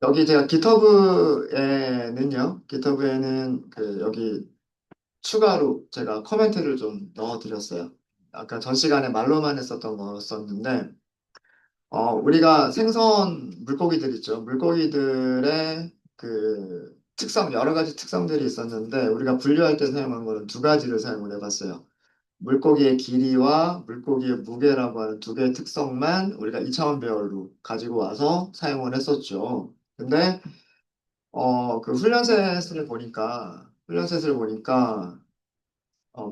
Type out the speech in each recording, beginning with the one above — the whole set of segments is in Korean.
여기 제가 깃허브에는 그 여기 추가로 제가 코멘트를 좀 넣어드렸어요. 아까 전 시간에 말로만 했었던 거였었는데, 우리가 생선 물고기들 있죠. 물고기들의 그 특성, 여러 가지 특성들이 있었는데, 우리가 분류할 때 사용한 거는 두 가지를 사용을 해봤어요. 물고기의 길이와 물고기의 무게라고 하는 두 개의 특성만 우리가 2차원 배열로 가지고 와서 사용을 했었죠. 근데 그 훈련셋을 보니까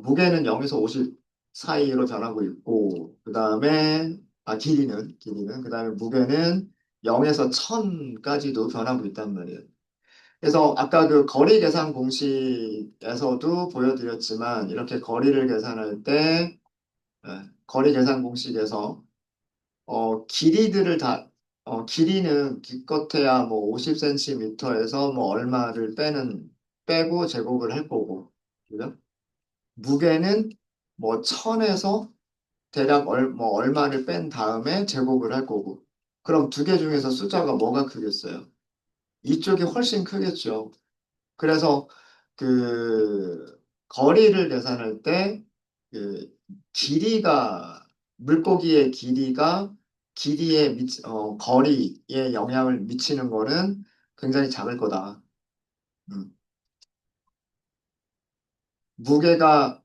무게는 0에서 50 사이로 변하고 있고, 그 다음에 길이는 그 다음에 무게는 0에서 1000까지도 변하고 있단 말이에요. 그래서 아까 그 거리 계산 공식에서도 보여드렸지만 이렇게 거리를 계산할 때 거리 계산 공식에서 길이들을 다 길이는 기껏해야 뭐 50cm에서 뭐 얼마를 빼고 제곱을 할 거고, 그죠? 무게는 뭐 1000에서 대략 뭐 얼마를 뺀 다음에 제곱을 할 거고. 그럼 두 개 중에서 숫자가 뭐가 크겠어요? 이쪽이 훨씬 크겠죠. 그래서 그 거리를 계산할 때 그 길이가 물고기의 길이가 거리에 영향을 미치는 거는 굉장히 작을 거다. 음. 무게가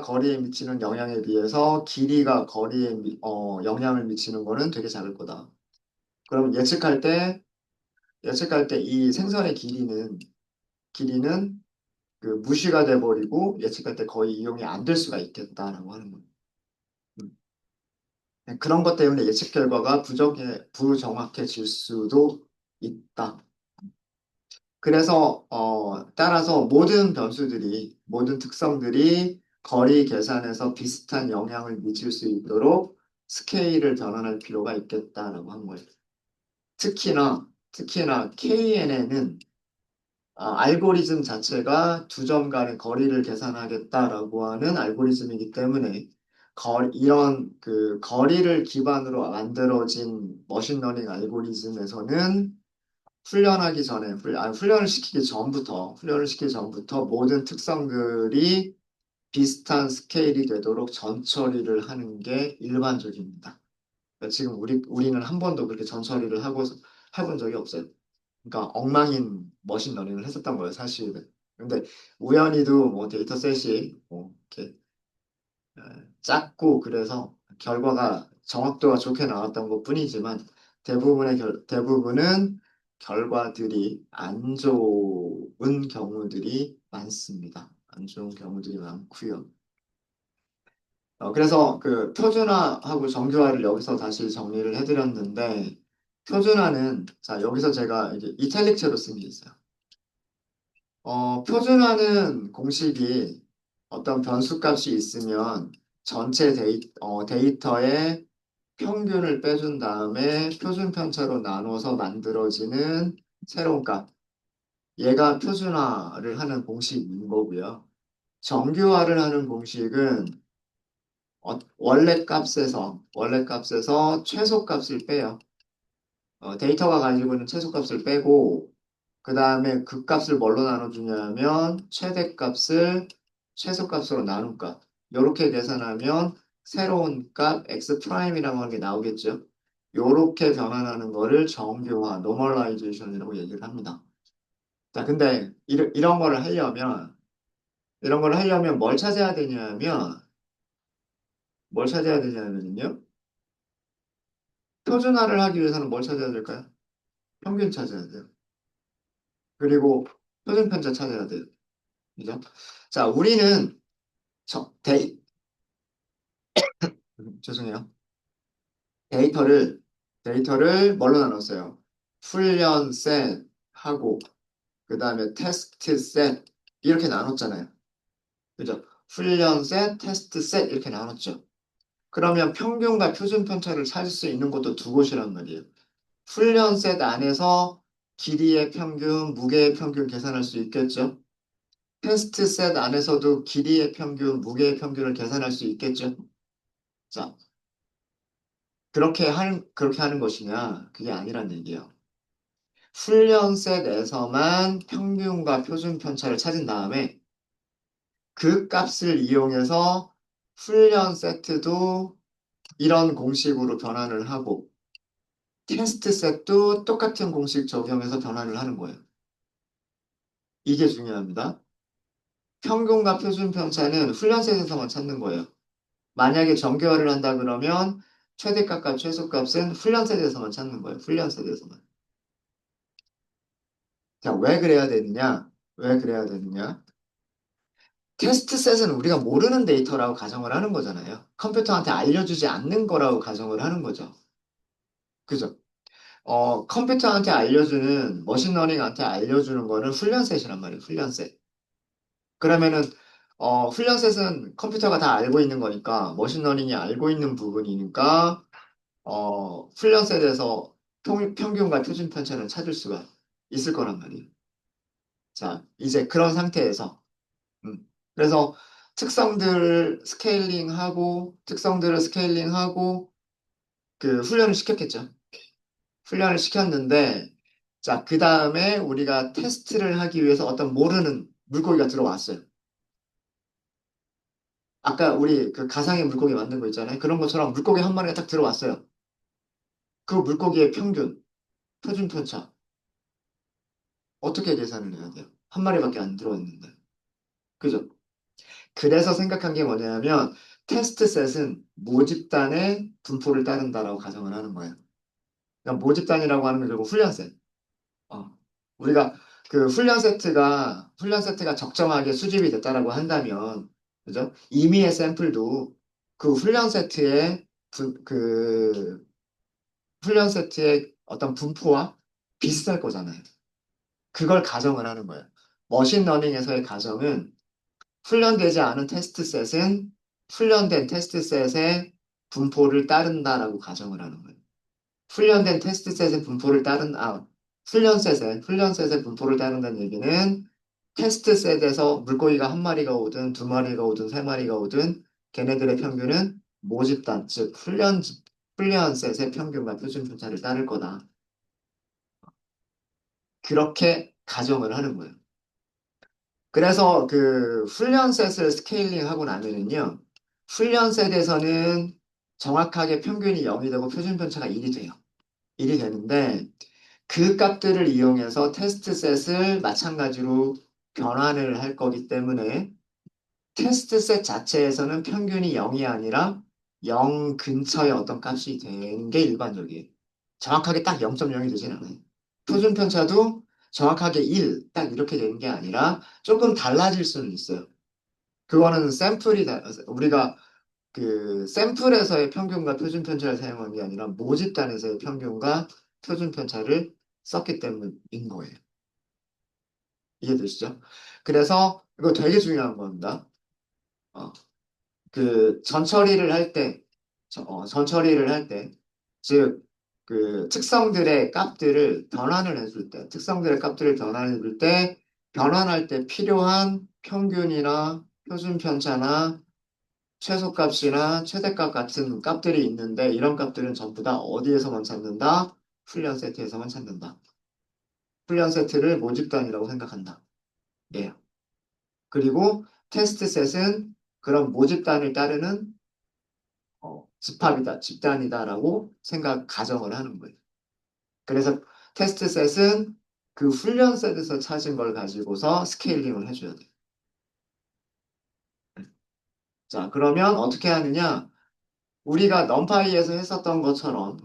거리에 미치는 영향에 비해서 길이가 거리에 영향을 미치는 거는 되게 작을 거다. 그럼 예측할 때 이 생선의 길이는 그 무시가 돼버리고 예측할 때 거의 이용이 안 될 수가 있겠다라고 하는 거예요. 음. 그런 것 때문에 예측 결과가 부정확해질 수도 있다. 그래서 따라서 모든 특성들이 거리 계산에서 비슷한 영향을 미칠 수 있도록 스케일을 변환할 필요가 있겠다라고 한 거예요. 특히나 KNN은 알고리즘 자체가 두 점 간의 거리를 계산하겠다라고 하는 알고리즘이기 때문에 이런 그 거리를 기반으로 만들어진 머신러닝 알고리즘에서는 훈련을 시키기 전부터 모든 특성들이 비슷한 스케일이 되도록 전처리를 하는 게 일반적입니다. 그러니까 지금 우리는 한 번도 그렇게 전처리를 해본 적이 없어요. 그러니까 엉망인 머신러닝을 했었던 거예요, 사실은. 근데 우연히도 뭐 데이터셋이 뭐 이렇게 작고 그래서 결과가 정확도가 좋게 나왔던 것뿐이지만 대부분은 결과들이 안 좋은 경우들이 많습니다. 안 좋은 경우들이 많고요. 그래서 그 표준화하고 정규화를 여기서 다시 정리를 해드렸는데 표준화는 자 여기서 제가 이제 이탈릭체로 쓴 게 있어요. 표준화는 공식이 어떤 변수값이 있으면 전체 데이터의 평균을 빼준 다음에 표준 편차로 나눠서 만들어지는 새로운 값. 얘가 표준화를 하는 공식인 거고요. 정규화를 하는 공식은 원래 값에서 최소값을 빼요. 데이터가 가지고 있는 최소값을 빼고 그 다음에 그 값을 뭘로 나눠주냐면 최대값을 최소값으로 나눈 값. 이렇게 계산하면 새로운 값 x 프라임이라고 하는 게 나오겠죠. 이렇게 변환하는 거를 정교화, 노멀라이제이션이라고 얘기를 합니다. 자, 근데 이런 거를 하려면 뭘 찾아야 되냐면요. 표준화를 하기 위해서는 뭘 찾아야 될까요? 평균 찾아야 돼요. 그리고 표준 편차 찾아야 돼요. 그죠? 자, 우리는 저, 데이, 죄송해요. 데이터를, 데이터를 뭘로 나눴어요? 훈련 셋 하고, 그 다음에 테스트 셋, 이렇게 나눴잖아요. 그죠? 훈련 셋, 테스트 셋, 이렇게 나눴죠. 그러면 평균과 표준 편차를 찾을 수 있는 것도 두 곳이란 말이에요. 훈련 셋 안에서 길이의 평균, 무게의 평균 계산할 수 있겠죠? 테스트 셋 안에서도 길이의 평균, 무게의 평균을 계산할 수 있겠죠? 자, 그렇게 하는 것이냐? 그게 아니란 얘기예요. 훈련 셋에서만 평균과 표준 편차를 찾은 다음에 그 값을 이용해서 훈련 세트도 이런 공식으로 변환을 하고 테스트 셋도 똑같은 공식 적용해서 변환을 하는 거예요. 이게 중요합니다. 평균과 표준 편차는 훈련 셋에서만 찾는 거예요. 만약에 정교화를 한다 그러면 최대값과 최소값은 훈련 셋에서만 찾는 거예요. 훈련 셋에서만. 자, 왜 그래야 되느냐? 왜 그래야 되느냐? 테스트 셋은 우리가 모르는 데이터라고 가정을 하는 거잖아요. 컴퓨터한테 알려주지 않는 거라고 가정을 하는 거죠. 그죠? 컴퓨터한테 알려주는, 머신러닝한테 알려주는 거는 훈련셋이란 말이에요. 훈련셋. 그러면은, 훈련셋은 컴퓨터가 다 알고 있는 거니까, 머신러닝이 알고 있는 부분이니까, 훈련셋에서 평균과 표준 편차는 찾을 수가 있을 거란 말이에요. 자, 이제 그런 상태에서, 그래서 특성들을 스케일링하고, 그 훈련을 시켰겠죠. 훈련을 시켰는데, 자, 그 다음에 우리가 테스트를 하기 위해서 어떤 모르는 물고기가 들어왔어요. 아까 우리 그 가상의 물고기 만든 거 있잖아요. 그런 것처럼 물고기 한 마리가 딱 들어왔어요. 그 물고기의 평균, 표준 편차, 어떻게 계산을 해야 돼요? 한 마리밖에 안 들어왔는데. 그죠? 그래서 생각한 게 뭐냐면, 테스트 셋은 모집단의 분포를 따른다라고 가정을 하는 거예요. 그러니까 모집단이라고 하는 건 결국 훈련 셋. 어. 우리가 그 훈련 세트가 적정하게 수집이 됐다라고 한다면, 그죠? 임의의 샘플도 그 훈련 세트의 어떤 분포와 비슷할 거잖아요. 그걸 가정을 하는 거예요. 머신러닝에서의 가정은 훈련되지 않은 테스트 셋은 훈련된 테스트 셋의 분포를 따른다라고 가정을 하는 거예요. 훈련된 테스트 셋의 분포를 훈련 셋의 분포를 따른다는 얘기는 테스트 셋에서 물고기가 한 마리가 오든 두 마리가 오든 세 마리가 오든 걔네들의 평균은 모집단, 즉 훈련 셋의 평균과 표준 편차를 따를 거다. 그렇게 가정을 하는 거예요. 그래서 그 훈련 셋을 스케일링 하고 나면은요, 훈련 셋에서는 정확하게 평균이 0이 되고 표준 편차가 1이 돼요. 1이 되는데 그 값들을 이용해서 테스트 셋을 마찬가지로 변환을 할 거기 때문에 테스트 셋 자체에서는 평균이 0이 아니라 0 근처의 어떤 값이 되는 게 일반적이에요. 정확하게 딱 0.0이 되진 않아요. 표준 편차도 정확하게 1, 딱 이렇게 되는 게 아니라 조금 달라질 수는 있어요. 그거는 우리가 그 샘플에서의 평균과 표준 편차를 사용한 게 아니라 모집단에서의 평균과 표준 편차를 썼기 때문인 거예요. 이해되시죠? 그래서 이거 되게 중요한 겁니다. 어, 그 전처리를 할 때, 전처리를 할 때, 즉, 그 특성들의 값들을 변환해 줄 때, 변환할 때 필요한 평균이나 표준 편차나 최소값이나 최대값 같은 값들이 있는데, 이런 값들은 전부 다 어디에서만 찾는다? 훈련 세트에서만 찾는다. 훈련 세트를 모집단이라고 생각한다. 예. 그리고 테스트 셋은 그런 모집단을 따르는 집단이다라고 가정을 하는 거예요. 그래서 테스트 셋은 그 훈련 셋에서 찾은 걸 가지고서 스케일링을 해줘야 돼요. 자, 그러면 어떻게 하느냐? 우리가 넘파이에서 했었던 것처럼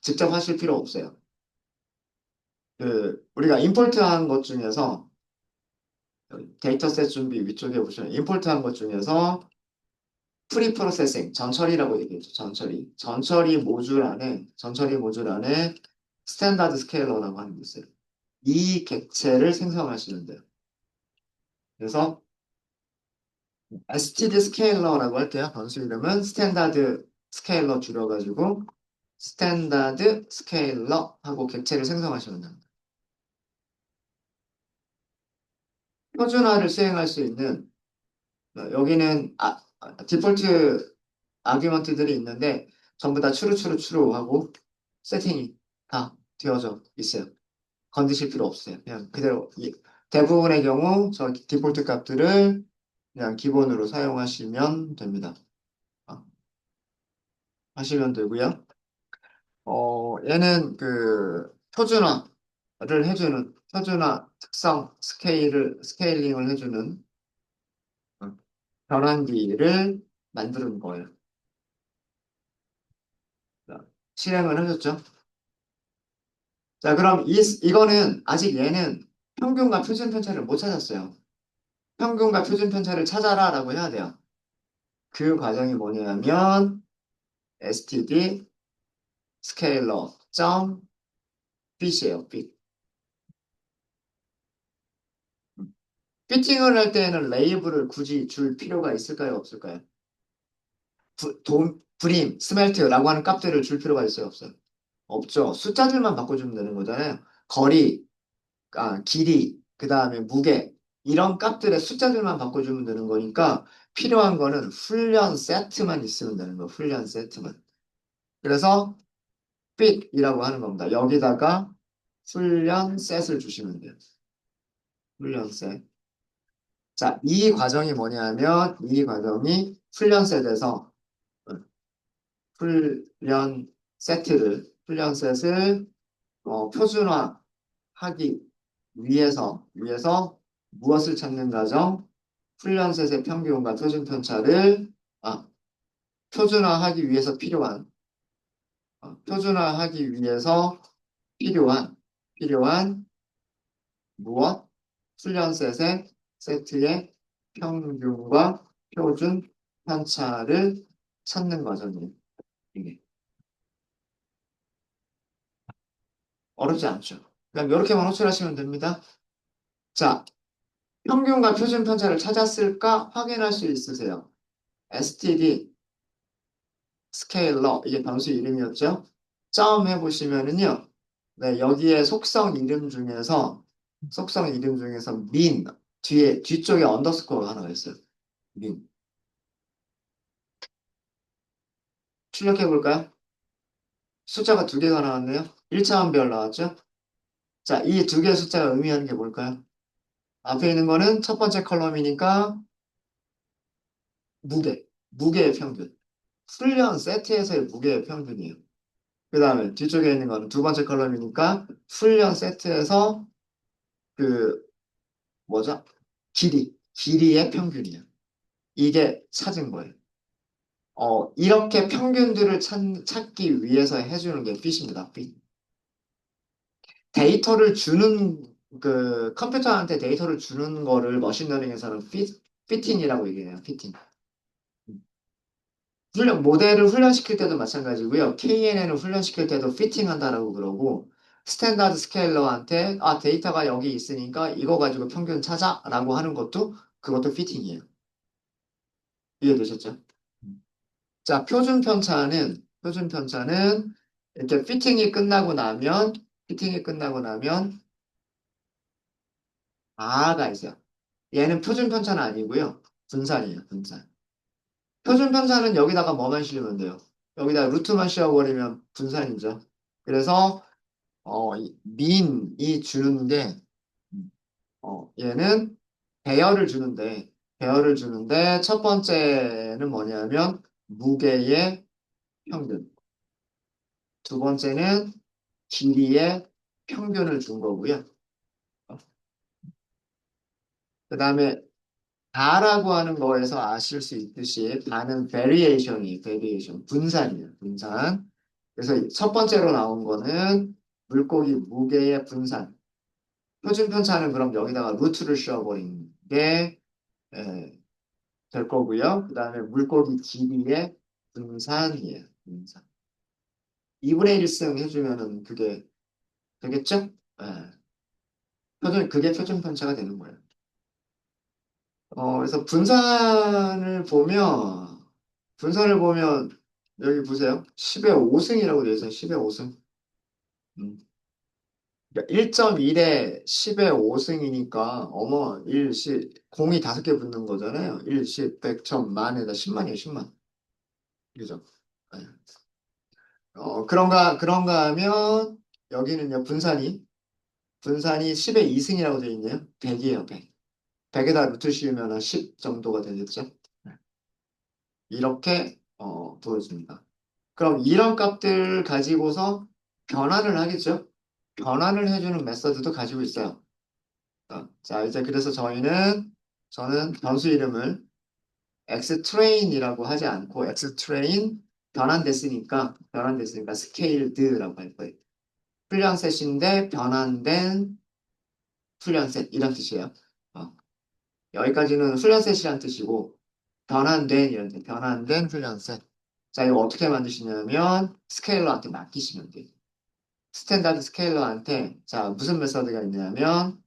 직접 하실 필요 없어요. 우리가 임포트한 것 중에서 데이터셋 준비 위쪽에 보시면 임포트한 것 중에서 프리 프로세싱, 전처리라고 얘기했죠. 전처리 모듈 안에 스탠다드 스케일러라고 하는 게 있어요. 이 객체를 생성하시면 돼요. 그래서 std 스케일러라고 할게요. 변수 이름은 스탠다드 스케일러 줄여가지고 스탠다드 스케일러 하고 객체를 생성하시면 됩니다. 표준화를 수행할 수 있는 여기는 디폴트 아규먼트들이 있는데 전부 다 추루 추루 추루 하고 세팅이 다 되어져 있어요. 건드실 필요 없어요. 그냥 그대로 대부분의 경우 저 디폴트 값들을 그냥 기본으로 사용하시면 됩니다. 아, 하시면 되고요. 얘는 그 표준화를 해주는 표준화 특성 스케일링을 해주는 어, 변환기를 만드는 거예요. 자, 실행을 하셨죠? 자, 그럼 이거는 아직 얘는 평균과 표준 편차를 못 찾았어요. 평균과 표준 편차를 찾아라라고 해야 돼요. 그 과정이 뭐냐면 std 스케일러 점 fit이에요. fit. 피팅을 할 때에는 레이블을 굳이 줄 필요가 있을까요? 없을까요? 브림, 스멜트라고 하는 값들을 줄 필요가 있어요? 없어요? 없죠. 숫자들만 바꿔주면 되는 거잖아요. 거리, 길이, 그 다음에 무게 이런 값들의 숫자들만 바꿔주면 되는 거니까 필요한 거는 훈련 세트만 있으면 되는 거예요. 훈련 세트만. 그래서 fit이라고 하는 겁니다. 여기다가 훈련 셋을 주시면 돼요. 훈련 셋. 자, 이 과정이 뭐냐면 이 과정이 훈련 셋에서 훈련 셋을 표준화하기 위해서 무엇을 찾는 과정? 훈련 셋의 평균과 표준 편차를 아, 표준화하기 위해서 필요한 무엇? 훈련 셋의 세트의 평균과 표준 편차를 찾는 과정이에요. 이게 어렵지 않죠. 그럼 이렇게만 호출하시면 됩니다. 자, 평균과 표준 편차를 찾았을까 확인할 수 있으세요. std 스케일러 이게 변수 이름이었죠. 점 해보시면은요. 네, 여기에 속성 이름 중에서 min 뒤쪽에 언더스코어가 하나가 있어요. min 출력해 볼까요? 숫자가 두 개가 나왔네요. 1차원별 나왔죠? 자, 이 두 개의 숫자가 의미하는 게 뭘까요? 앞에 있는 거는 첫 번째 컬럼이니까 무게의 평균. 훈련 세트에서의 무게의 평균이에요. 그 다음에 뒤쪽에 있는 거는 두 번째 컬럼이니까 훈련 세트에서 그 뭐죠? 길이의 평균이에요. 이게 찾은 거예요. 이렇게 평균들을 찾기 위해서 해주는 게 fit입니다. fit. 데이터를 주는 컴퓨터한테 데이터를 주는 거를 머신러닝에서는 피팅이라고 얘기해요. 피팅. 모델을 훈련시킬 때도 마찬가지고요. KNN을 훈련시킬 때도 피팅한다라고 그러고 스탠다드 스케일러한테 데이터가 여기 있으니까 이거 가지고 평균 찾아라고 하는 것도 그것도 피팅이에요. 이해되셨죠? 자, 표준 편차는 이렇게 피팅이 끝나고 나면 아가 있어요. 얘는 표준 편차는 아니고요. 분산이에요, 분산. 표준 편차는 여기다가 뭐만 실으면 돼요. 여기다 루트만 씌워버리면 분산이죠. 그래서 민이 주는데 얘는 배열을 주는데 첫 번째는 뭐냐면 무게의 평균. 두 번째는 길이의 평균을 준 거고요. 그 다음에 다라고 하는 거에서 아실 수 있듯이 다는 variation, 분산이에요, 분산. 그래서 첫 번째로 나온 거는 물고기 무게의 분산. 표준 편차는 그럼 여기다가 루트를 씌워버린 게 될 거고요. 그 다음에 물고기 길이의 분산이에요, 분산. 2분의 1승 해주면은 그게 되겠죠? 예. 그게 표준 편차가 되는 거예요. 그래서 분산을 보면 여기 보세요. 10의 5승이라고 되어 있어요. 10의 5승. 1.1에 10의 5승이니까 공이 5개 붙는 거잖아요. 1, 10, 100, 1000, 만에다 10만이에요. 10만. 그죠? 네. 그런가 하면 여기는요, 분산이 10의 2승이라고 되어 있네요. 100이에요, 100. 100에다 루트 씌우면 한 10 정도가 되겠죠. 네. 이렇게 보여줍니다. 그럼 이런 값들 가지고서 변환을 하겠죠. 변환을 해주는 메서드도 가지고 있어요. 자, 이제 그래서 저는 변수 이름을 xtrain이라고 하지 않고 xtrain 변환됐으니까 scaled,라고 할 거예요. 훈련셋인데 변환된 훈련셋 이런 뜻이에요. 어, 여기까지는 훈련셋이란 뜻이고 변환된 이런 뜻, 변환된 훈련셋. 자, 이거 어떻게 만드시냐면 스케일러한테 맡기시면 돼요. 스탠다드 스케일러한테 자 무슨 메서드가 있냐면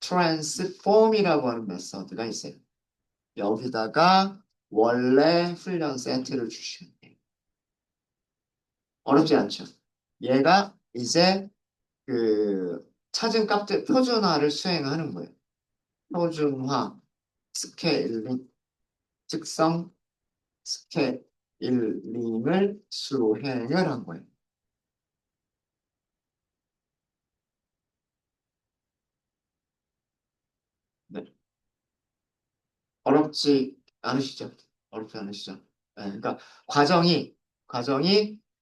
transform이라고 하는 메서드가 있어요. 여기다가 원래 훈련 세트를 주시면 돼요. 어렵지 않죠. 얘가 이제 그 찾은 값들 표준화를 수행하는 거예요. 표준화, 스케일링, 특성, 스케일링을 수행을 한 거예요. 네. 어렵지 않으시죠? 어렵지 않으시죠? 네, 그러니까 과정이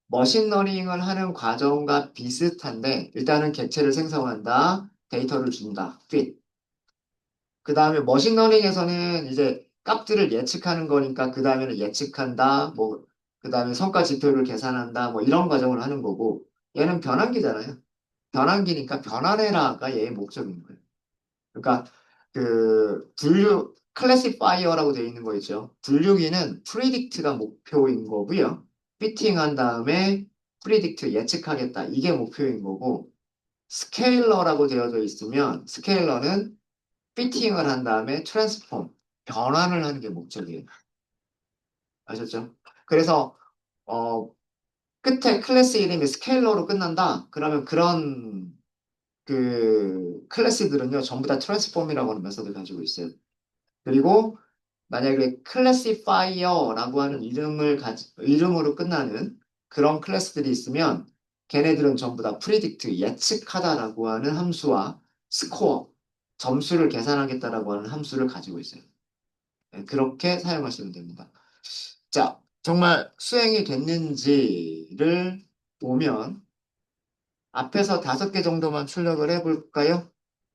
머신러닝을 하는 과정과 비슷한데 일단은 객체를 생성한다, 데이터를 준다, fit. 그 다음에 머신러닝에서는 이제 값들을 예측하는 거니까 그 다음에는 예측한다, 뭐 그 다음에 성과 지표를 계산한다, 뭐 이런 과정을 하는 거고 얘는 변환기잖아요. 변환기니까 변환해라가 얘의 목적인 거예요. 그러니까 그 분류 클래시파이어라고 되어 있는 거 있죠. 분류기는 프리딕트가 목표인 거고요. 피팅한 다음에 프리딕트 예측하겠다. 이게 목표인 거고 스케일러라고 되어져 있으면 스케일러는 피팅을 한 다음에 트랜스폼 변환을 하는 게 목적이에요. 아셨죠? 그래서 어 끝에 클래스 이름이 스케일러로 끝난다. 그러면 그런 그 클래스들은요 전부 다 트랜스폼이라고 하는 메서드를 가지고 있어요. 그리고 만약에 클래시파이어라고 하는 이름으로 끝나는 그런 클래스들이 있으면 걔네들은 전부 다 프리딕트 예측하다라고 하는 함수와 스코어 점수를 계산하겠다라고 하는 함수를 가지고 있어요. 네, 그렇게 사용하시면 됩니다. 자, 정말 수행이 됐는지를 보면 앞에서 5개 정도만 출력을 해볼까요?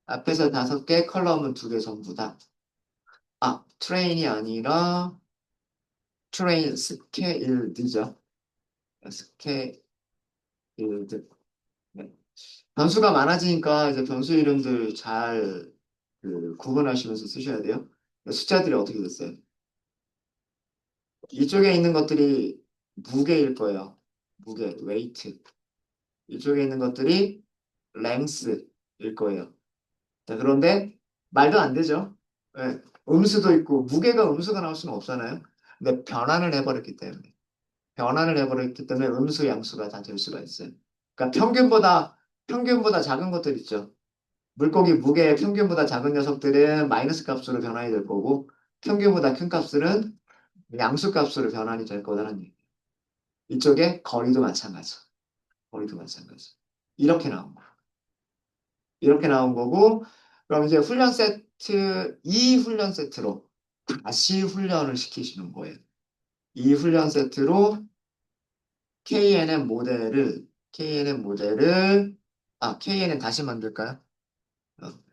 앞에서 5개, 컬럼은 2개 전부 다. 트레인이 아니라 트레인 스케일드죠. 스케일드. 네. 변수가 많아지니까 이제 변수 이름들 잘 구분하시면서 쓰셔야 돼요. 숫자들이 어떻게 됐어요? 이쪽에 있는 것들이 무게일 거예요. 무게, 웨이트. 이쪽에 있는 것들이 랭스일 거예요. 자, 그런데 말도 안 되죠. 예, 음수도 있고 무게가 음수가 나올 수는 없잖아요. 근데 변환을 해버렸기 때문에 음수 양수가 다 될 수가 있어요. 그러니까 평균보다 작은 것들 있죠. 물고기 무게 평균보다 작은 녀석들은 마이너스 값으로 변환이 될 거고 평균보다 큰 값들은 양수 값으로 변환이 될 거다라는 얘기. 이쪽에 거리도 마찬가지. 거리도 마찬가지. 이렇게 나온 거. 이렇게 나온 거고 그럼 이제 이 훈련 세트로 다시 훈련을 시키시는 거예요. 이 훈련 세트로 KNN 다시 만들까요?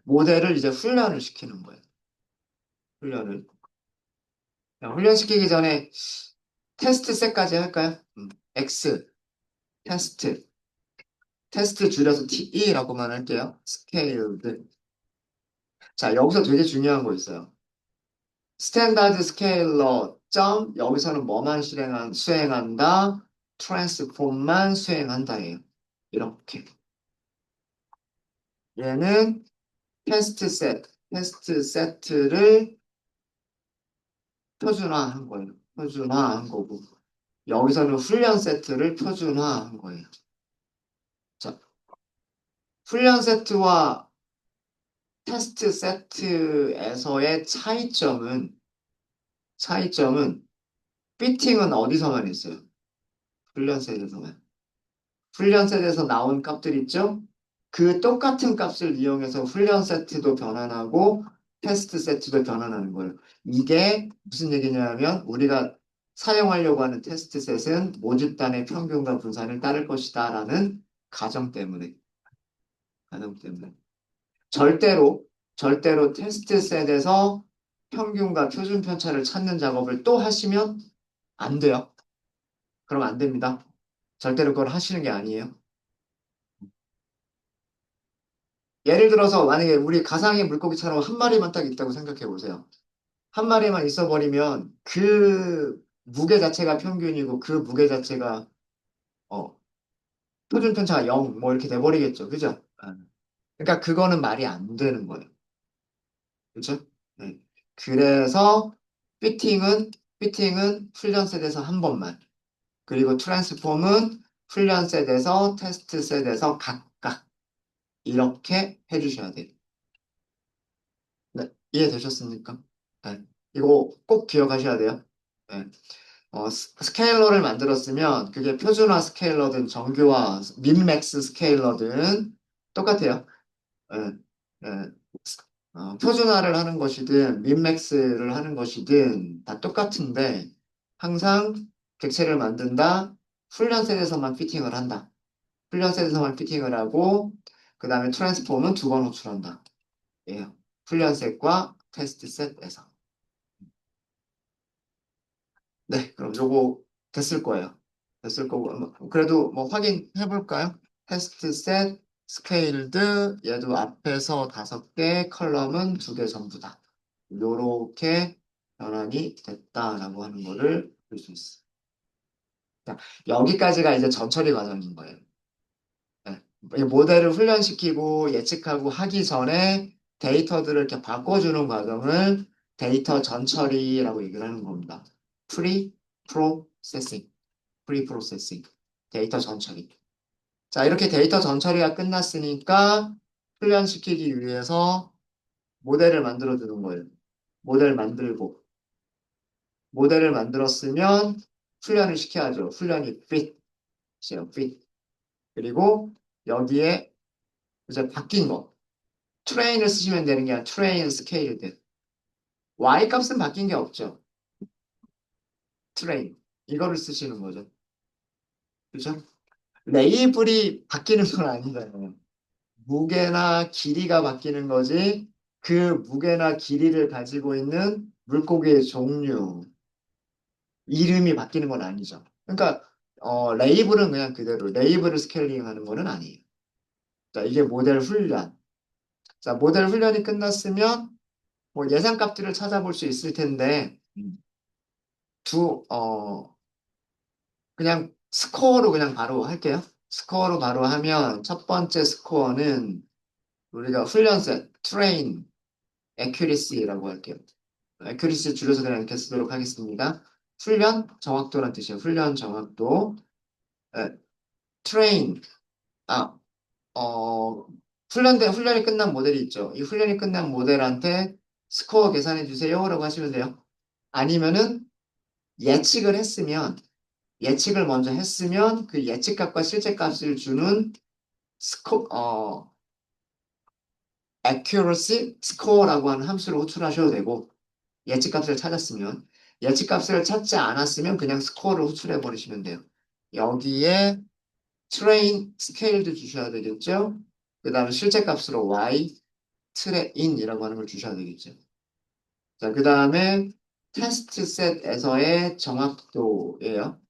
모델을 이제 훈련을 시키는 거예요. 훈련을. 훈련시키기 전에 테스트 셋까지 할까요? X, 테스트, 테스트 줄여서 TE라고만 할게요. 스케일드. 자, 여기서 되게 중요한 거 있어요. 스탠다드 스케일러 점 여기서는 뭐만 수행한다? 트랜스폼만 수행한다예요. 이렇게. 얘는 테스트 세트를 표준화한 거예요. 표준화한 거고. 여기서는 훈련 세트를 표준화한 거예요. 자, 훈련 세트와 테스트 세트에서의 차이점은 피팅은 어디서만 있어요? 훈련 세트에서만. 훈련 셋에서 나온 값들 있죠? 그 똑같은 값을 이용해서 훈련 세트도 변환하고 테스트 세트도 변환하는 거예요. 이게 무슨 얘기냐면 우리가 사용하려고 하는 테스트 셋은 모집단의 평균과 분산을 따를 것이다 라는 가정 때문에 가정 때문에 절대로 테스트 셋에서 평균과 표준 편차를 찾는 작업을 또 하시면 안 돼요. 그럼 안 됩니다. 절대로 그걸 하시는 게 아니에요. 예를 들어서 만약에 우리 가상의 물고기처럼 한 마리만 딱 있다고 생각해 보세요. 한 마리만 있어 버리면 그 무게 자체가 평균이고 그 무게 자체가 어, 표준 편차가 0, 뭐 이렇게 돼 버리겠죠. 그죠? 그러니까 그거는 말이 안 되는 거예요. 그죠? 네. 그래서 피팅은 피팅은 훈련 셋에서 한 번만. 그리고 트랜스폼은 훈련 셋에서 테스트 셋에서 각각 이렇게 해주셔야 돼요. 네, 이해되셨습니까? 네, 이거 꼭 기억하셔야 돼요. 네. 스케일러를 만들었으면 그게 표준화 스케일러든 정교화 민맥스 스케일러든 똑같아요. 네, 네. 표준화를 하는 것이든 민맥스를 하는 것이든 다 똑같은데 항상 객체를 만든다. 훈련셋에서만 피팅을 한다. 훈련셋에서만 피팅을 하고 그 다음에 트랜스폼은 두 번 호출한다. 예. 훈련셋과 테스트셋에서. 네, 그럼 요거 됐을 거예요. 됐을 거고 그래도 뭐 확인해 볼까요? 테스트셋 스케일드 얘도 앞에서 5개 컬럼은 2개 전부다. 요렇게 변환이 됐다라고 하는 거를 볼 수 있어요. 자, 여기까지가 이제 전처리 과정인 거예요. 네. 이 모델을 훈련시키고 예측하고 하기 전에 데이터들을 이렇게 바꿔주는 과정을 데이터 전처리라고 얘기를 하는 겁니다. 프로세싱, 프로세싱, 데이터 전처리. 자, 이렇게 데이터 전처리가 끝났으니까 훈련시키기 위해서 모델을 만들어주는 거예요. 모델 만들고, 모델을 만들었으면 훈련을 시켜야죠. 훈련이 fit, fit. 그리고 여기에 이제 바뀐 거. 트레인을 쓰시면 되는 게 아니라 트레인 스케일드. y 값은 바뀐 게 없죠. 트레인. 이거를 쓰시는 거죠. 그죠? 레이블이 바뀌는 건 아니잖아요. 무게나 길이가 바뀌는 거지. 그 무게나 길이를 가지고 있는 물고기의 종류, 이름이 바뀌는 건 아니죠. 그러니까 레이블은 그냥 그대로 레이블을 스케일링 하는 거는 아니에요. 자, 이게 모델 훈련. 자, 모델 훈련이 끝났으면 뭐 예상값들을 찾아볼 수 있을 텐데 두, 그냥 스코어로 그냥 바로 할게요. 스코어로 바로 하면 첫 번째 스코어는 우리가 훈련셋, 트레인, accuracy라고 할게요. accuracy 줄여서 그냥 이렇게 쓰도록 하겠습니다. 훈련 정확도란 뜻이에요. 훈련 정확도. 에, train, 아, 어, 훈련이 끝난 모델이 있죠. 이 훈련이 끝난 모델한테 스코어 계산해 주세요라고 하시면 돼요. 아니면은 예측을 했으면 예측을 먼저 했으면 그 예측값과 실제값을 주는 accuracy score라고 하는 함수를 호출하셔도 되고 예측값을 찾았으면 예측값을 찾지 않았으면 그냥 스코어를 호출해 버리시면 돼요. 여기에 train scale도 주셔야 되겠죠. 그 다음에 실제값으로 y train이라고 하는 걸 주셔야 되겠죠. 자, 그 다음에 테스트 셋에서의 정확도예요.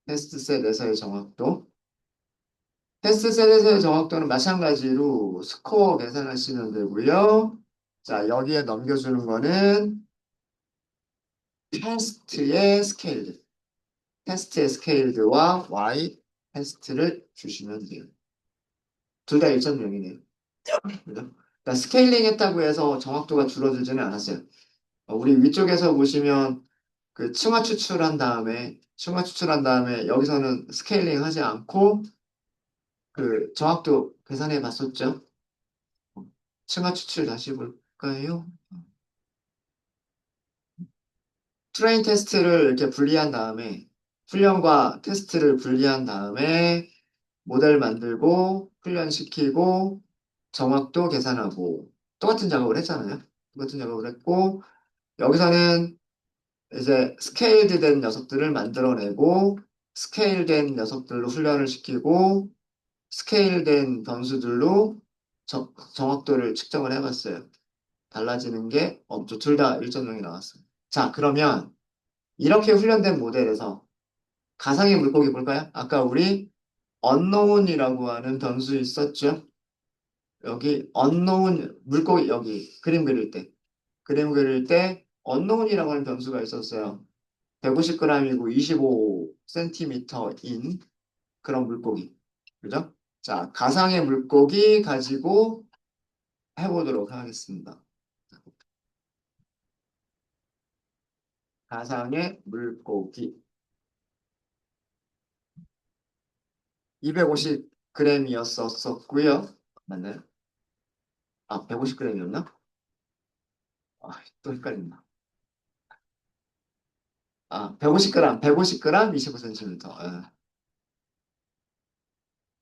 테스트 셋에서의 정확도. 테스트 셋에서의 정확도는 마찬가지로 스코어 계산하시면 되고요. 자, 여기에 넘겨주는 거는 테스트의 스케일, 테스트의 스케일드와 y 테스트를 주시면 돼요. 둘 다 1.0이네요. 그러니까 스케일링 했다고 해서 정확도가 줄어들지는 않았어요. 우리 위쪽에서 보시면 그 층화 추출한 다음에 여기서는 스케일링 하지 않고 그 정확도 계산해 봤었죠. 층화 추출 다시 볼까요? 트레인 테스트를 이렇게 분리한 다음에 훈련과 테스트를 분리한 다음에 모델 만들고 훈련시키고 정확도 계산하고 똑같은 작업을 했잖아요. 똑같은 작업을 했고 여기서는 이제 스케일드 된 녀석들을 만들어내고 스케일된 녀석들로 훈련을 시키고 스케일된 변수들로 정확도를 측정을 해봤어요. 달라지는 게 없죠. 둘 다 1.0이 나왔어요. 자, 그러면 이렇게 훈련된 모델에서 가상의 물고기 볼까요? 아까 우리 unknown이라고 하는 변수 있었죠? 여기 unknown 물고기 여기 그림 그릴 때 unknown이라고 하는 변수가 있었어요. 150g이고 25cm인 그런 물고기. 그죠? 자, 가상의 물고기 가지고 해보도록 하겠습니다. 가상의 물고기. 250g이었었고요. 맞나요? 아, 150g이었나? 아, 또 헷갈린다. 아, 150g, 150g, 25cm.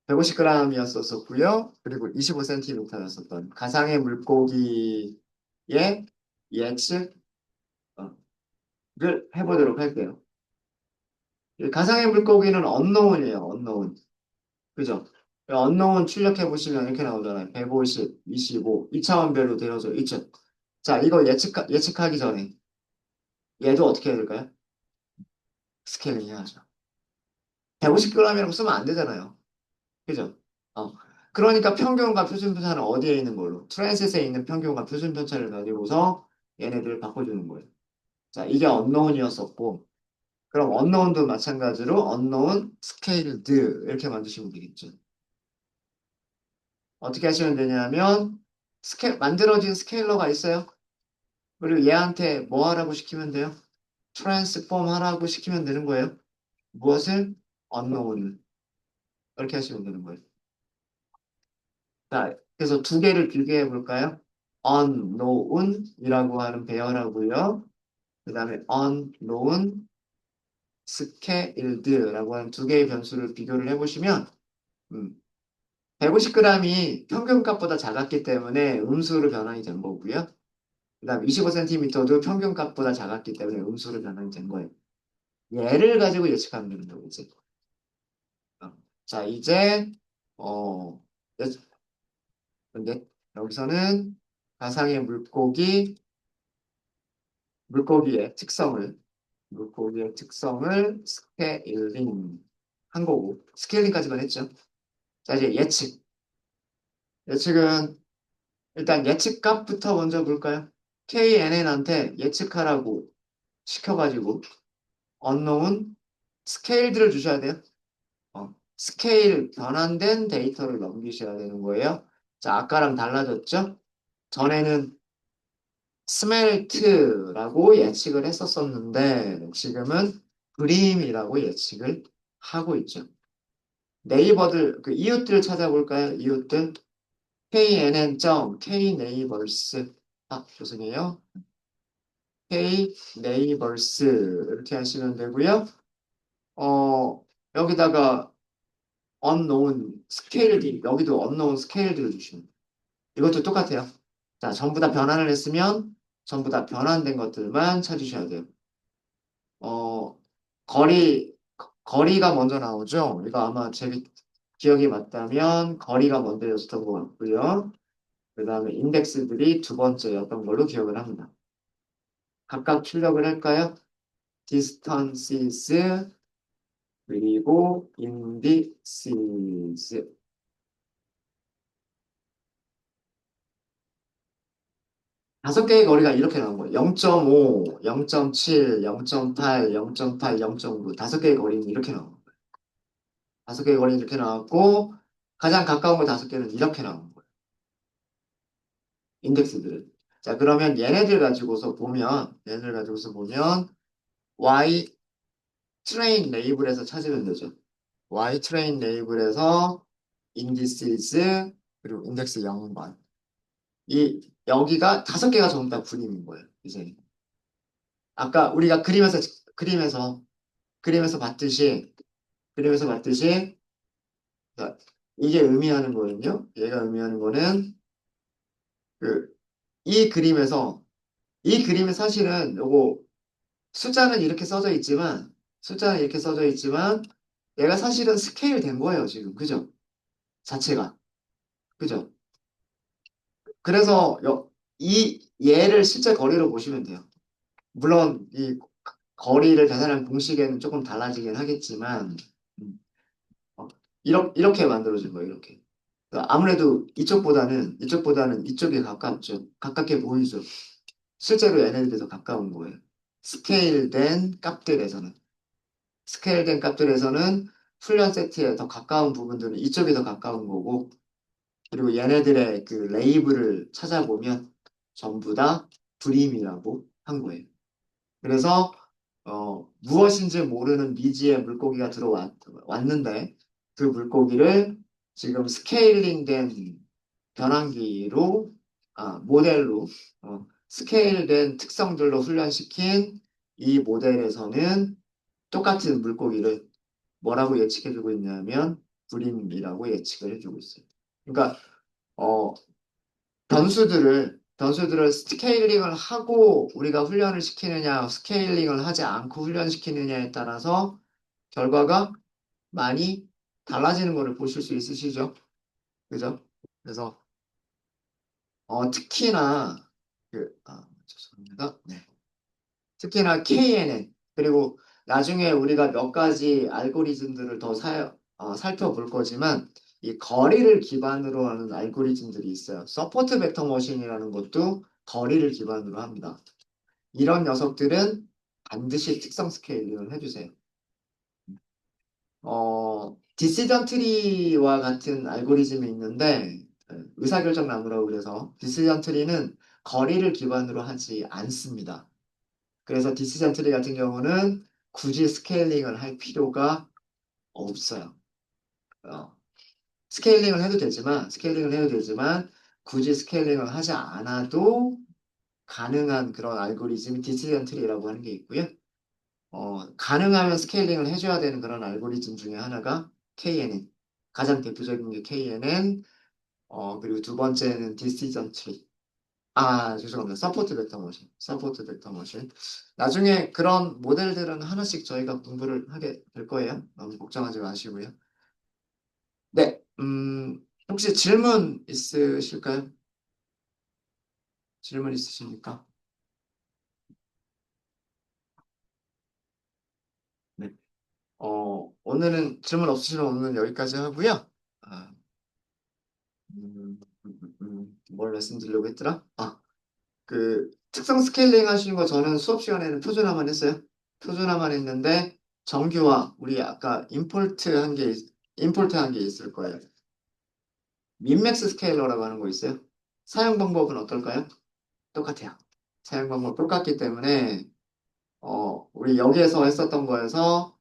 150g이었었고요. 그리고 25cm였었던 가상의 물고기의 예측을 해보도록 할게요. 이 가상의 물고기는 언노운이에요. 언노운. 그죠? 언노운 출력해 보시면 이렇게 나오잖아요. 150, 25, 2차원별로 되어져 있죠. 자, 이거 예측하기 전에 얘도 어떻게 해야 될까요? 스케일링 해야죠. 150g이라고 쓰면 안 되잖아요. 그죠? 어. 그러니까 평균과 표준편차는 어디에 있는 걸로? 트랜스에 있는 평균과 표준편차를 가지고서 얘네들을 바꿔주는 거예요. 자, 이게 언노운이었었고, 그럼 언노운도 마찬가지로 언노운 스케일드 이렇게 만드시면 되겠죠. 어떻게 하시면 되냐면 만들어진 스케일러가 있어요. 그리고 얘한테 뭐 하라고 시키면 돼요? 트랜스폼 하라고 시키면 되는 거예요. 무엇을? 언노운을. 이렇게 하시면 되는 거예요. 자, 그래서 두 개를 비교해 볼까요? unknown이라고 하는 배열하고요. 그 다음에 unknown scaled,라고 하는 두 개의 변수를 비교를 해보시면 150g이 평균값보다 작았기 때문에 음수로 변환이 된 거고요. 그 다음 25cm도 평균값보다 작았기 때문에 음수로 변환이 된 거예요. 얘를 가지고 예측하면 되는 거죠. 이제. 자, 이제 어, 예- 근데 여기서는 가상의 물고기의 특성을 스케일링 한 거고 스케일링까지만 했죠. 자, 이제 예측은 일단 예측값부터 먼저 볼까요? KNN한테 예측하라고 시켜가지고 unknown 스케일들을 주셔야 돼요. 스케일 변환된 데이터를 넘기셔야 되는 거예요. 자, 아까랑 달라졌죠? 전에는 스멜트라고 예측을 했었었는데 지금은 그림이라고 예측을 하고 있죠. 네이버들 그 이웃들 찾아볼까요? 이웃들 knn.kneighbors 죄송해요. kneighbors 이렇게 하시면 되고요. 여기다가 unknown 스케일들 여기도 unknown 스케일들을 주시면 돼요. 이것도 똑같아요. 자, 전부 다 변환을 했으면 전부 다 변환된 것들만 찾으셔야 돼요. 어, 거리가 먼저 나오죠? 이거 아마 제 기억이 맞다면 거리가 먼저였던 것 같고요. 그 다음에 인덱스들이 두 번째였던 걸로 기억을 합니다. 각각 출력을 할까요? distances 그리고 indices 다섯 개의 거리가 이렇게 나온 거예요. 0.5, 0.7, 0.8, 0.8, 0.9 다섯 개의 거리는 이렇게 나온 거예요. 다섯 개의 거리는 이렇게 나왔고 가장 가까운 거 다섯 개는 이렇게 나온 거예요. 인덱스들은. 자, 그러면 얘네들 가지고서 보면 y 트레인 레이블에서 찾으면 되죠. y 트레인 레이블에서 indices 그리고 인덱스 0번 여기가 다섯 개가 전부 다 군인인 거예요. 이제 아까 우리가 그림에서 그림에서 봤듯이, 그림에서 봤듯이, 자, 이게 의미하는 거는요. 얘가 의미하는 거는, 그, 이 그림에서, 이 그림에 사실은 요거, 숫자는 이렇게 써져 있지만, 숫자는 이렇게 써져 있지만, 얘가 사실은 스케일 된 거예요, 지금. 그죠? 자체가. 그죠? 그래서, 이, 얘를 실제 거리로 보시면 돼요. 물론, 이 거리를 계산하는 공식에는 조금 달라지긴 하겠지만, 음, 어, 이렇게 만들어진 거예요, 이렇게. 그러니까 아무래도 이쪽보다는 이쪽에 가깝죠. 가깝게 보이죠. 실제로 얘네들이 더 가까운 거예요. 스케일된 값들에서는. 스케일된 값들에서는 훈련 세트에 더 가까운 부분들은 이쪽이 더 가까운 거고, 그리고 얘네들의 그 레이블을 찾아보면 전부 다 불임이라고 한 거예요. 그래서 무엇인지 모르는 미지의 물고기가 들어왔는데 그 물고기를 지금 스케일링된 변환기로 모델로 스케일된 특성들로 훈련시킨 이 모델에서는 똑같은 물고기를 뭐라고 예측해주고 있냐면 불임이라고 예측을 해주고 있어요. 그러니까 어, 변수들을 스케일링을 하고 우리가 훈련을 시키느냐, 스케일링을 하지 않고 훈련시키느냐에 따라서 결과가 많이 달라지는 것을 보실 수 있으시죠? 그죠? 그래서 특히나 죄송합니다. 네. 특히나 KNN 그리고 나중에 우리가 몇 가지 알고리즘들을 더 살펴볼 거지만 이 거리를 기반으로 하는 알고리즘들이 있어요. 서포트 벡터 머신이라는 것도 거리를 기반으로 합니다. 이런 녀석들은 반드시 특성 스케일링을 해주세요. 디시전 트리와 같은 알고리즘이 있는데 의사결정 나무라고 그래서 디시전 트리는 거리를 기반으로 하지 않습니다. 그래서 디시전 트리 같은 경우는 굳이 스케일링을 할 필요가 없어요. 어, 스케일링을 해도 되지만 굳이 스케일링을 하지 않아도 가능한 그런 알고리즘이 디시전 트리라고 하는 게 있고요. 가능하면 스케일링을 해줘야 되는 그런 알고리즘 중에 하나가 KNN. 가장 대표적인 게 KNN, 그리고 두 번째는 디시전 트리. 죄송합니다. 서포트 벡터 머신. 나중에 그런 모델들은 하나씩 저희가 공부를 하게 될 거예요. 너무 걱정하지 마시고요. 네, 혹시 질문 있으실까요? 질문 있으십니까? 네. 오늘은 질문 없으시면 오늘 여기까지 하고요. 아, 뭘 말씀드리려고 했더라? 그 특성 스케일링 하시는 거 저는 수업 시간에는 표준화만 했어요. 표준화만 했는데 정규화 우리 아까 임포트 한 게 있을 거예요. 민맥스 스케일러라고 하는 거 있어요. 사용 방법은 어떨까요? 똑같아요. 사용 방법 똑같기 때문에 우리 여기에서 했었던 거에서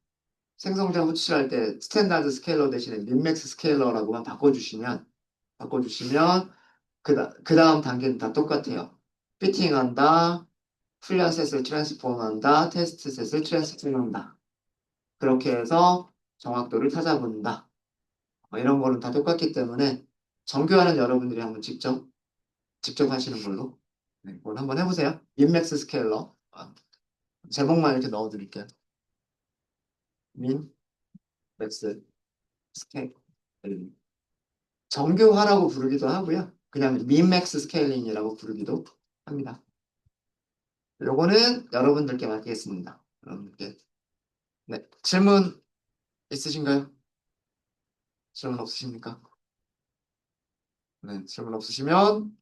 생성자 호출할 때 스탠다드 스케일러 대신에 민맥스 스케일러라고만 바꿔주시면 그 다음 단계는 다 똑같아요. 피팅한다, 훈련 셋을 트랜스폼한다, 테스트 셋을 트랜스폼한다. 그렇게 해서 정확도를 찾아본다. 이런 거는 다 똑같기 때문에 정교하는 여러분들이 한번 직접 하시는 걸로 그걸 한번 해보세요. 민맥스 스케일러 제목만 이렇게 넣어드릴게요. 민, 맥스, 스케일 정교화라고 부르기도 하고요. 그냥 민맥스 스케일링이라고 부르기도 합니다. 요거는 여러분들께 맡기겠습니다. 여러분들께. 네, 질문 있으신가요? 질문 없으십니까? 네, 질문 없으시면